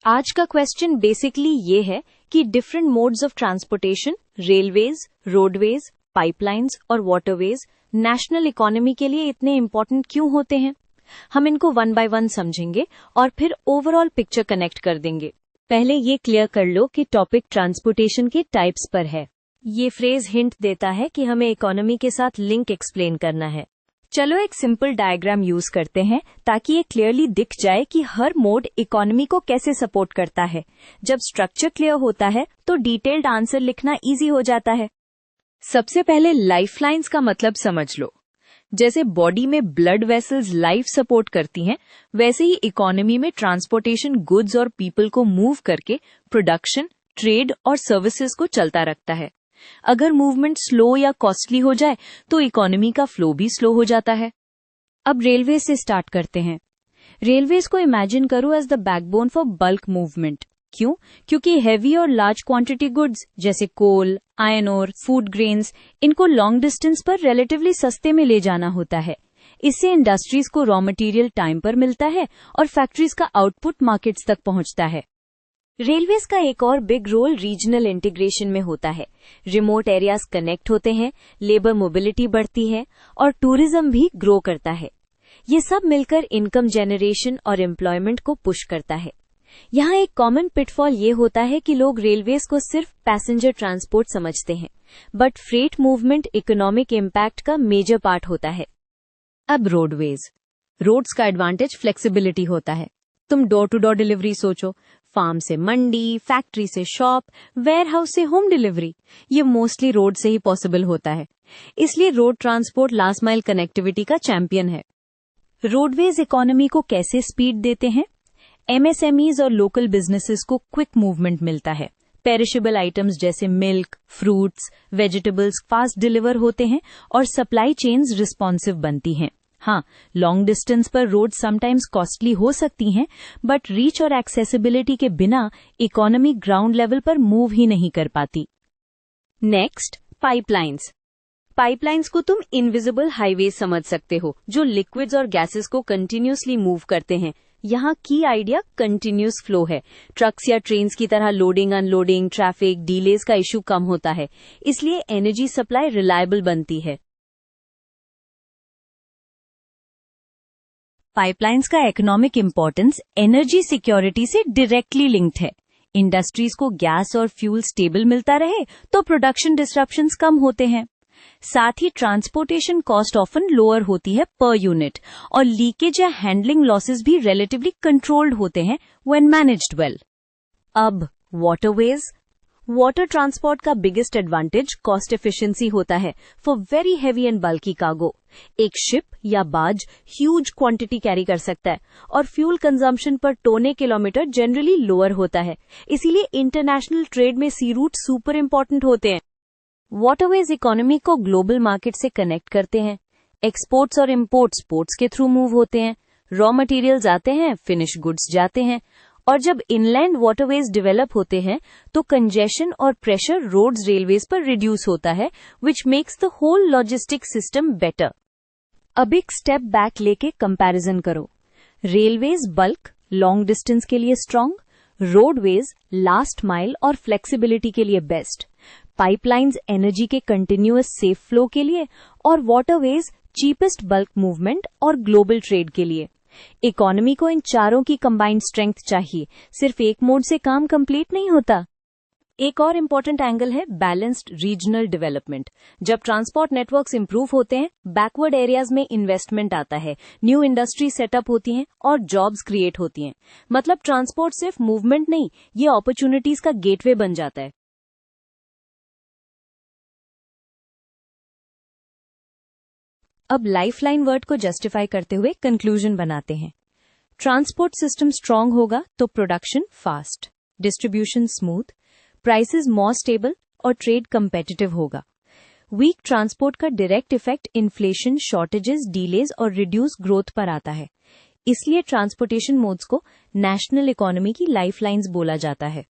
आज का question basically ये है कि different modes of transportation, railways, roadways, pipelines और वाटरवेज नेशनल इकोनॉमी के लिए इतने इंपॉर्टेंट क्यों होते हैं। हम इनको वन बाय वन समझेंगे और फिर ओवरऑल पिक्चर कनेक्ट कर देंगे। पहले ये क्लियर कर लो कि टॉपिक ट्रांसपोर्टेशन के टाइप्स पर है। ये फ्रेज हिंट देता है कि हमें इकोनॉमी के साथ लिंक एक्सप्लेन करना है। चलो एक सिंपल डायग्राम यूज करते हैं ताकि ये क्लियरली दिख जाए कि हर मोड इकोनॉमी को कैसे सपोर्ट करता है। जब स्ट्रक्चर क्लियर होता है तो डिटेल्ड आंसर लिखना इजी हो जाता है। सबसे पहले लाइफलाइंस का मतलब समझ लो। जैसे बॉडी में ब्लड वेसल्स लाइफ सपोर्ट करती हैं, वैसे ही इकोनॉमी में ट्रांसपोर्टेशन गुड्स और पीपल को मूव करके प्रोडक्शन, ट्रेड और सर्विसेज को चलता रखता है। अगर मूवमेंट स्लो या कॉस्टली हो जाए तो इकोनॉमी का फ्लो भी स्लो हो जाता है। अब रेलवे से स्टार्ट करते हैं। रेलवेज को इमेजिन करो as the backbone for bulk movement. क्यों? क्योंकि हैवी और लार्ज क्वांटिटी गुड्स जैसे coal, iron ore, food grains, इनको लॉन्ग डिस्टेंस पर रिलेटिवली सस्ते में ले जाना होता है। इससे इंडस्ट्रीज को रॉ मटेरियल टाइम पर मिलता है और फैक्ट्रीज का आउटपुट मार्केट्स तक पहुंचता है। रेलवेज का एक और बिग रोल रीजनल इंटीग्रेशन में होता है। रिमोट एरियाज कनेक्ट होते हैं, लेबर मोबिलिटी बढ़ती है और टूरिज्म भी ग्रो करता है। ये सब मिलकर इनकम जनरेशन और एम्प्लॉयमेंट को पुश करता है। यहाँ एक कॉमन पिटफॉल ये होता है कि लोग रेलवेज को सिर्फ पैसेंजर ट्रांसपोर्ट समझते हैं, but freight movement economic impact का मेजर पार्ट होता है। अब रोडवेज। रोड्स का एडवांटेज फ्लेक्सिबिलिटी होता है। तुम डोर टू डोर डिलीवरी सोचो, फार्म से मंडी, फैक्ट्री से शॉप, वेयर हाउस से होम डिलीवरी, ये मोस्टली रोड से ही पॉसिबल होता है। इसलिए road transport last mile connectivity का चैंपियन है। रोडवेज इकोनॉमी को कैसे स्पीड देते हैं? एमएसएमईज और लोकल बिजनेसेस को क्विक मूवमेंट मिलता है। पेरिशेबल आइटम्स जैसे milk, fruits, vegetables fast deliver होते हैं और सप्लाई चेन्स रिस्पॉन्सिव बनती हैं। हाँ, लॉन्ग डिस्टेंस पर रोड समटाइम्स कॉस्टली हो सकती हैं, बट रीच और एक्सेसिबिलिटी के बिना इकोनॉमी ग्राउंड लेवल पर मूव ही नहीं कर पाती। Next, pipelines. पाइपलाइंस को तुम इनविजिबल हाईवे समझ सकते हो, जो लिक्विड्स और गैसेस को कंटिन्यूसली मूव करते हैं। यहाँ की आइडिया कंटिन्यूस फ्लो है। ट्रक्स या ट्रेन्स की तरह लोडिंग, अनलोडिंग, ट्रैफिक, डीलेज का इशू कम होता है। इसलिए एनर्जी सप्लाई रिलायबल बनती है। पाइपलाइंस का इकोनॉमिक इंपॉर्टेंस एनर्जी सिक्योरिटी से डायरेक्टली लिंक्ड है। इंडस्ट्रीज को गैस और फ्यूल स्टेबल मिलता रहे तो प्रोडक्शन डिसरप्शंस कम होते हैं। साथ ही ट्रांसपोर्टेशन कॉस्ट ऑफन लोअर होती है पर यूनिट और लीकेज या हैंडलिंग लॉसेस भी रिलेटिवली कंट्रोल्ड होते हैं व्हेन मैनेज्ड वेल। अब वाटरवेज। वाटर ट्रांसपोर्ट का बिगेस्ट एडवांटेज कॉस्ट एफिशिएंसी होता है for very heavy and bulky cargo. एक शिप या बार्ज ह्यूज क्वांटिटी कैरी कर सकता है और फ्यूल कंजम्पशन पर टोने किलोमीटर जनरली लोअर होता है। इसीलिए इंटरनेशनल ट्रेड में सी रूट सुपर इंपॉर्टेंट होते हैं। वाटरवेज इकोनॉमी को ग्लोबल मार्केट से कनेक्ट करते हैं। एक्सपोर्ट्स और इम्पोर्ट्स पोर्ट्स के थ्रू मूव होते हैं। रॉ मटेरियल्स आते हैं, फिनिश गुड्स जाते हैं। और जब इनलैंड वाटरवेज डेवलप होते हैं तो कंजेशन और प्रेशर रोड्स, रेलवेज पर रिड्यूस होता है, which makes the whole logistic system better. अब एक स्टेप बैक लेके कंपैरिजन करो। रेलवेज बल्क, लॉन्ग डिस्टेंस के लिए स्ट्रांग, रोडवेज लास्ट माइल और फ्लेक्सिबिलिटी के लिए बेस्ट, पाइपलाइंस एनर्जी के कंटिन्यूअस सेफ फ्लो के लिए और वाटरवेज चीपेस्ट बल्क मूवमेंट और ग्लोबल ट्रेड के लिए। इकोनॉमी को इन चारों की कंबाइंड स्ट्रेंथ चाहिए, सिर्फ एक मोड से काम कंप्लीट नहीं होता। एक और इम्पोर्टेंट एंगल है बैलेंस्ड रीजनल डेवलपमेंट। जब ट्रांसपोर्ट नेटवर्क्स इंप्रूव होते हैं, बैकवर्ड एरियाज में इन्वेस्टमेंट आता है, न्यू इंडस्ट्री सेटअप होती हैं और जॉब्स क्रिएट होती हैं। मतलब ट्रांसपोर्ट सिर्फ मूवमेंट नहीं, ये अपॉर्चुनिटीज का गेटवे बन जाता है। अब लाइफलाइन वर्ड को जस्टिफाई करते हुए कंक्लूजन बनाते हैं। ट्रांसपोर्ट सिस्टम स्ट्रांग होगा तो production fast, distribution smooth, prices more stable और ट्रेड कंपेटिटिव होगा। वीक ट्रांसपोर्ट का direct effect inflation, shortages, delays और रिड्यूस ग्रोथ पर आता है। इसलिए ट्रांसपोर्टेशन मोड्स को नेशनल इकोनॉमी की लाइफलाइंस बोला जाता है।